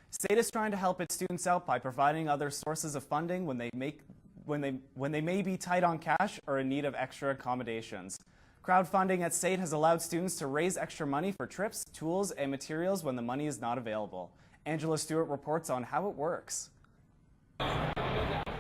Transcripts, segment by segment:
State is trying to help its students out by providing other sources of funding when they may be tight on cash or in need of extra accommodations. Crowdfunding at State has allowed students to raise extra money for trips, tools, and materials when the money is not available. Angela Stewart reports on how it works.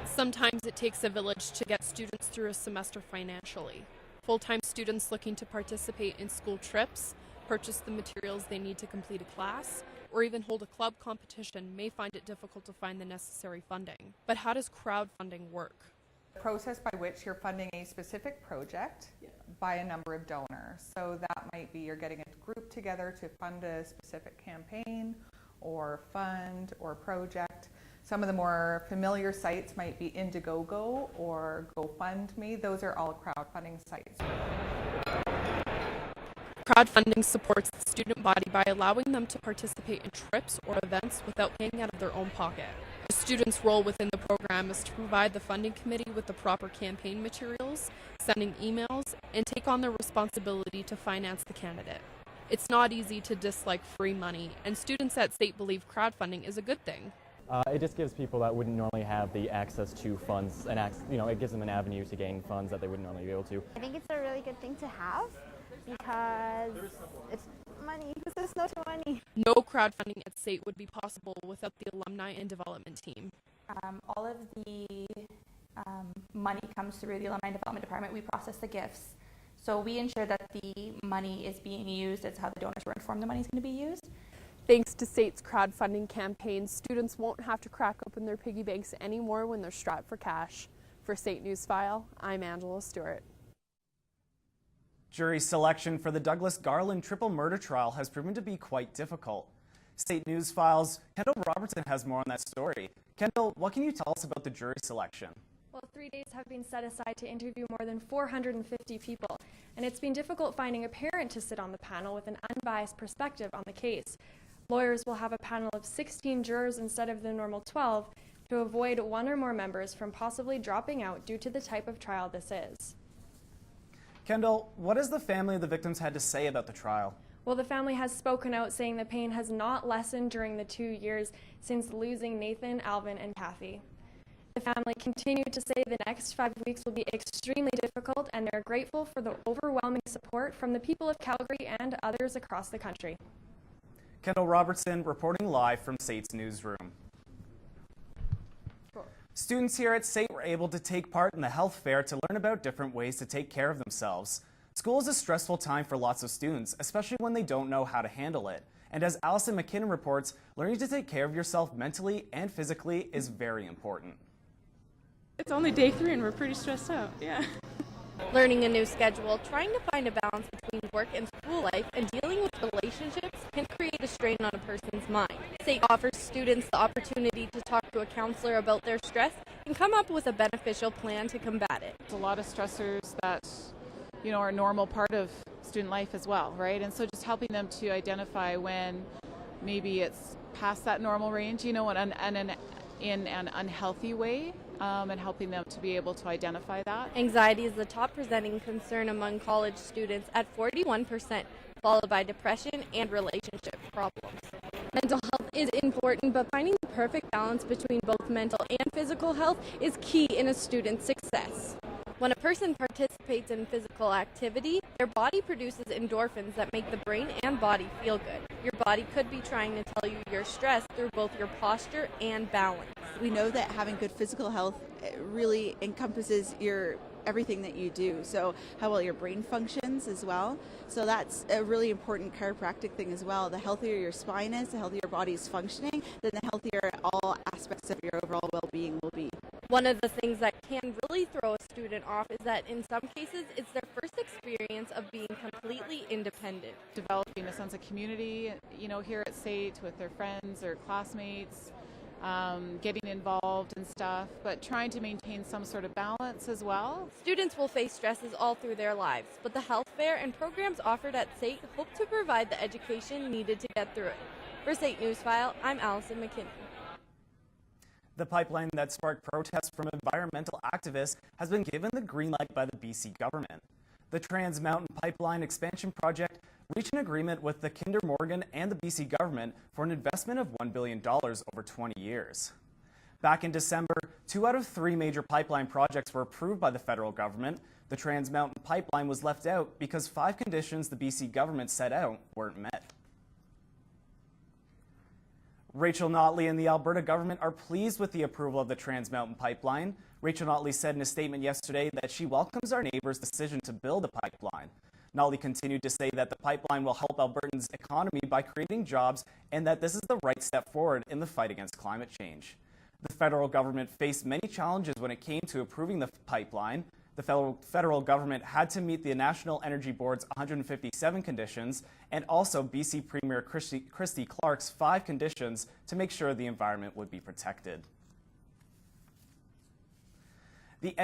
Sometimes it takes a village to get students through a semester financially. Full-time students looking to participate in school trips, purchase the materials they need to complete a class, or even hold a club competition may find it difficult to find the necessary funding. But how does crowdfunding work? The process by which you're funding a specific project by a number of donors. So that might be you're getting a group together to fund a specific campaign or fund or project. Some of the more familiar sites might be Indiegogo or GoFundMe. Those are all crowdfunding sites. Crowdfunding supports the student body by allowing them to participate in trips or events without paying out of their own pocket. The students' role within the program is to provide the funding committee with the proper campaign materials, sending emails, and take on the responsibility to finance the candidate. It's not easy to dislike free money, and students at State believe crowdfunding is a good thing. It just gives people that wouldn't normally have the access to funds, and it gives them an avenue to gain funds that they wouldn't normally be able to. I think it's a really good thing to have because it's money, because there's no money. No crowdfunding at State would be possible without the alumni and development team. All of the money comes through the Alumni Development Department. We process the gifts. So we ensure that the money is being used as how the donors were informed the money is going to be used. Thanks to State's crowdfunding campaign, students won't have to crack open their piggy banks anymore when they're strapped for cash. For State Newsfile, I'm Angela Stewart. Jury selection for the Douglas Garland triple murder trial has proven to be quite difficult. State Newsfile's Kendall Robertson has more on that story. Kendall, what can you tell us about the jury selection? Well, 3 days have been set aside to interview more than 450 people, and it's been difficult finding a parent to sit on the panel with an unbiased perspective on the case. Lawyers will have a panel of 16 jurors instead of the normal 12 to avoid one or more members from possibly dropping out due to the type of trial this is. Kendall, what has the family of the victims had to say about the trial? Well, the family has spoken out saying the pain has not lessened during the 2 years since losing Nathan, Alvin, and Kathy. The family continued to say the next 5 weeks will be extremely difficult, and they're grateful for the overwhelming support from the people of Calgary and others across the country. Kendall Robertson reporting live from State's newsroom. Cool. Students here at State were able to take part in the health fair to learn about different ways to take care of themselves. School is a stressful time for lots of students, especially when they don't know how to handle it. And as Allison McKinnon reports, learning to take care of yourself mentally and physically is very important. It's only day 3 and we're pretty stressed out, yeah. Learning a new schedule, trying to find a balance between work and school life, and dealing with relationships can create a strain on a person's mind. State offers students the opportunity to talk to a counselor about their stress and come up with a beneficial plan to combat it. There's a lot of stressors that, are a normal part of student life as well, right? And so just helping them to identify when maybe it's past that normal range, in an unhealthy way. And helping them to be able to identify that. Anxiety is the top presenting concern among college students at 41%, followed by depression and relationship problems. Mental health is important, but finding the perfect balance between both mental and physical health is key in a student's success. When a person participates in physical activity, their body produces endorphins that make the brain and body feel good. Your body could be trying to tell you you're stressed through both your posture and balance. We know that having good physical health really encompasses everything that you do. So how well your brain functions as well. So that's a really important chiropractic thing as well. The healthier your spine is, the healthier your body is functioning, then the healthier all aspects of your overall well-being will be. One of the things that can really throw a student off is that in some cases it's their first experience of being completely independent. Developing a sense of community, here at State with their friends or classmates, getting involved and stuff, but trying to maintain some sort of balance as well. Students will face stresses all through their lives, but the health fair and programs offered at State hope to provide the education needed to get through it. For State Newsfile, I'm Allison McKinnon. The pipeline that sparked protests from environmental activists has been given the green light by the BC government. The Trans Mountain Pipeline expansion project reached an agreement with the Kinder Morgan and the BC government for an investment of $1 billion over 20 years. Back in December, 2 out of 3 major pipeline projects were approved by the federal government. The Trans Mountain Pipeline was left out because 5 conditions the BC government set out weren't met. Rachel Notley and the Alberta government are pleased with the approval of the Trans Mountain Pipeline. Rachel Notley said in a statement yesterday that she welcomes our neighbours' decision to build a pipeline. Notley continued to say that the pipeline will help Albertans' economy by creating jobs and that this is the right step forward in the fight against climate change. The federal government faced many challenges when it came to approving the pipeline. The federal government had to meet the National Energy Board's 157 conditions and also BC Premier Christy Clark's 5 conditions to make sure the environment would be protected. The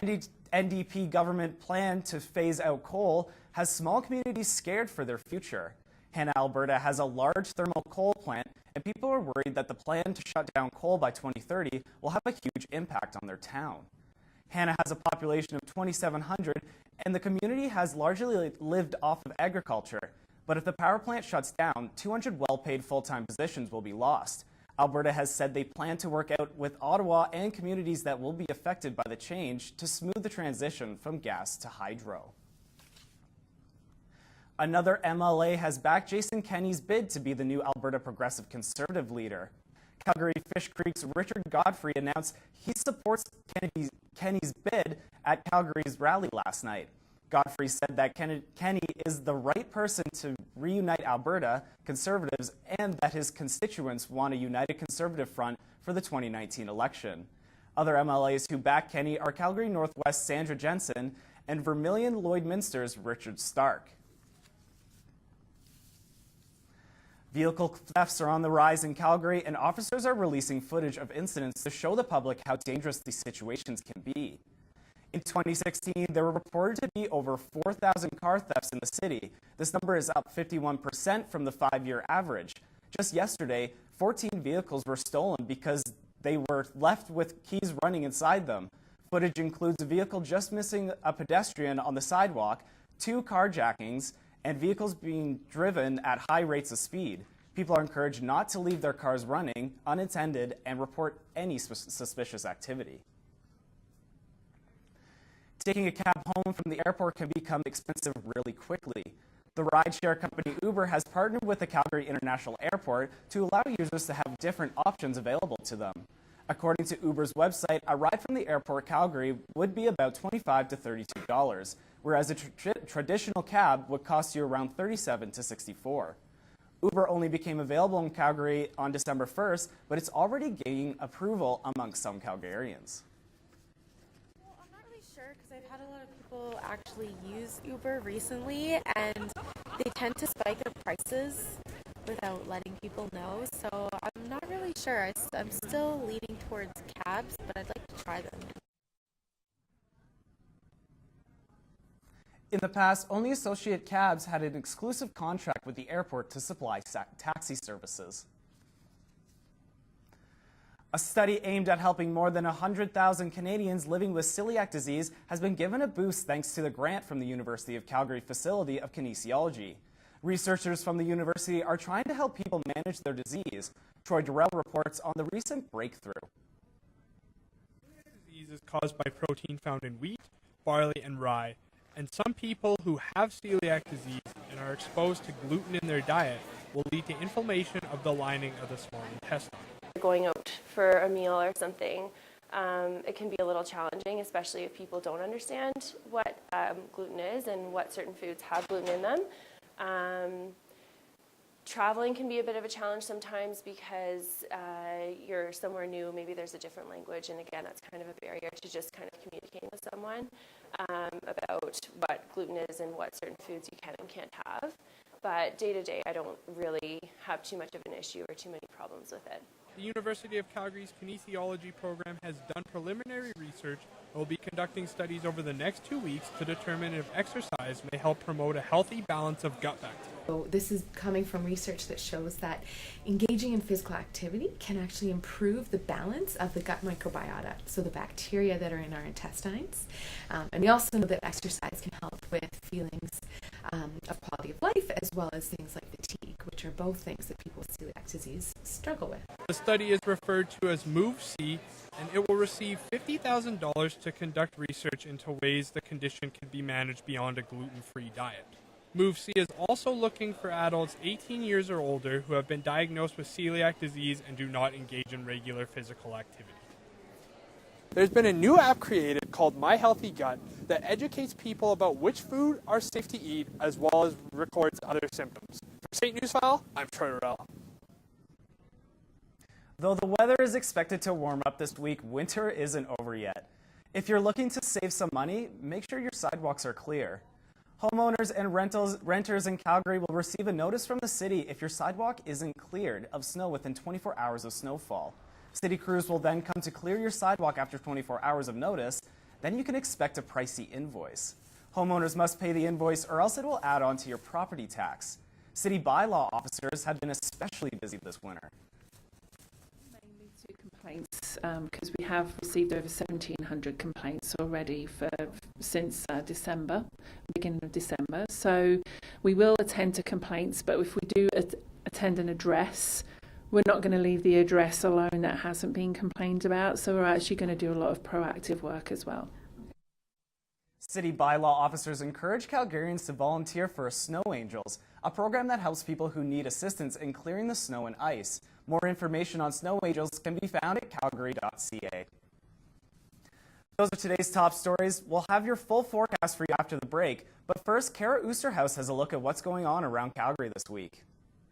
NDP government plan to phase out coal has small communities scared for their future. Hanna, Alberta has a large thermal coal plant, and people are worried that the plan to shut down coal by 2030 will have a huge impact on their town. Hanna has a population of 2,700, and the community has largely lived off of agriculture. But if the power plant shuts down, 200 well-paid full-time positions will be lost. Alberta has said they plan to work out with Ottawa and communities that will be affected by the change to smooth the transition from gas to hydro. Another MLA has backed Jason Kenney's bid to be the new Alberta Progressive Conservative leader. Calgary Fish Creek's Richard Godfrey announced he supports Kenney's bid at Calgary's rally last night. Godfrey said that Kenney is the right person to reunite Alberta Conservatives and that his constituents want a united Conservative front for the 2019 election. Other MLAs who back Kenney are Calgary Northwest Sandra Jensen and Vermilion Lloydminster's Richard Stark. Vehicle thefts are on the rise in Calgary, and officers are releasing footage of incidents to show the public how dangerous these situations can be. In 2016, there were reported to be over 4,000 car thefts in the city. This number is up 51% from the 5-year average. Just yesterday, 14 vehicles were stolen because they were left with keys running inside them. Footage includes a vehicle just missing a pedestrian on the sidewalk, 2 carjackings, and vehicles being driven at high rates of speed. People are encouraged not to leave their cars running unattended and report any suspicious activity. Taking a cab home from the airport can become expensive really quickly. The rideshare company Uber has partnered with the Calgary International Airport to allow users to have different options available to them. According to Uber's website, a ride from the airport Calgary would be about $25 to $32, whereas a traditional cab would cost you around $37 to $64. Uber only became available in Calgary on December 1st, but it's already gaining approval among some Calgarians. Well, I'm not really sure because I've had a lot of people actually use Uber recently, and they tend to spike their prices without letting people know, so I'm not really sure. I'm still leaning towards cabs, but I'd like to try them. In the past, only Associate Cabs had an exclusive contract with the airport to supply taxi services. A study aimed at helping more than 100,000 Canadians living with celiac disease has been given a boost thanks to the grant from the University of Calgary Facility of Kinesiology. Researchers from the university are trying to help people manage their disease. Troy Durrell reports on the recent breakthrough. Celiac disease is caused by protein found in wheat, barley, and rye. And some people who have celiac disease and are exposed to gluten in their diet will lead to inflammation of the lining of the small intestine. Going out for a meal or something, it can be a little challenging, especially if people don't understand what gluten is and what certain foods have gluten in them. Traveling can be a bit of a challenge sometimes because you're somewhere new, maybe there's a different language, and again, that's kind of a barrier to just kind of communicating with someone about what gluten is and what certain foods you can and can't have. But day to day, I don't really have too much of an issue or too many problems with it. The University of Calgary's kinesiology program has done preliminary research and will be conducting studies over the next 2 weeks to determine if exercise may help promote a healthy balance of gut bacteria. So this is coming from research that shows that engaging in physical activity can actually improve the balance of the gut microbiota, so the bacteria that are in our intestines. And we also know that exercise can help with feelings of quality of life, as well as things like fatigue, which are both things that people with celiac disease struggle with. The study is referred to as MOVE-C, and it will receive $50,000 to conduct research into ways the condition can be managed beyond a gluten-free diet. MOVE-C is also looking for adults 18 years or older who have been diagnosed with celiac disease and do not engage in regular physical activity. There's been a new app created called My Healthy Gut that educates people about which food are safe to eat as well as records other symptoms. For St. Newsfile, I'm Troy Rell. Though the weather is expected to warm up this week, winter isn't over yet. If you're looking to save some money, make sure your sidewalks are clear. Homeowners and renters in Calgary will receive a notice from the city if your sidewalk isn't cleared of snow within 24 hours of snowfall. City crews will then come to clear your sidewalk after 24 hours of notice. Then you can expect a pricey invoice. Homeowners must pay the invoice or else it will add on to your property tax. City bylaw officers have been especially busy this winter. Mainly to complaints, because we have received over 1,700 complaints already since December, beginning of December. So we will attend to complaints, but if we do attend an address, we're not going to leave the address alone that hasn't been complained about. So we're actually going to do a lot of proactive work as well. City bylaw officers encourage Calgarians to volunteer for Snow Angels, a program that helps people who need assistance in clearing the snow and ice. More information on Snow Angels can be found at calgary.ca. Those are today's top stories. We'll have your full forecast for you after the break. But first, Kara Oosterhuis has a look at what's going on around Calgary this week.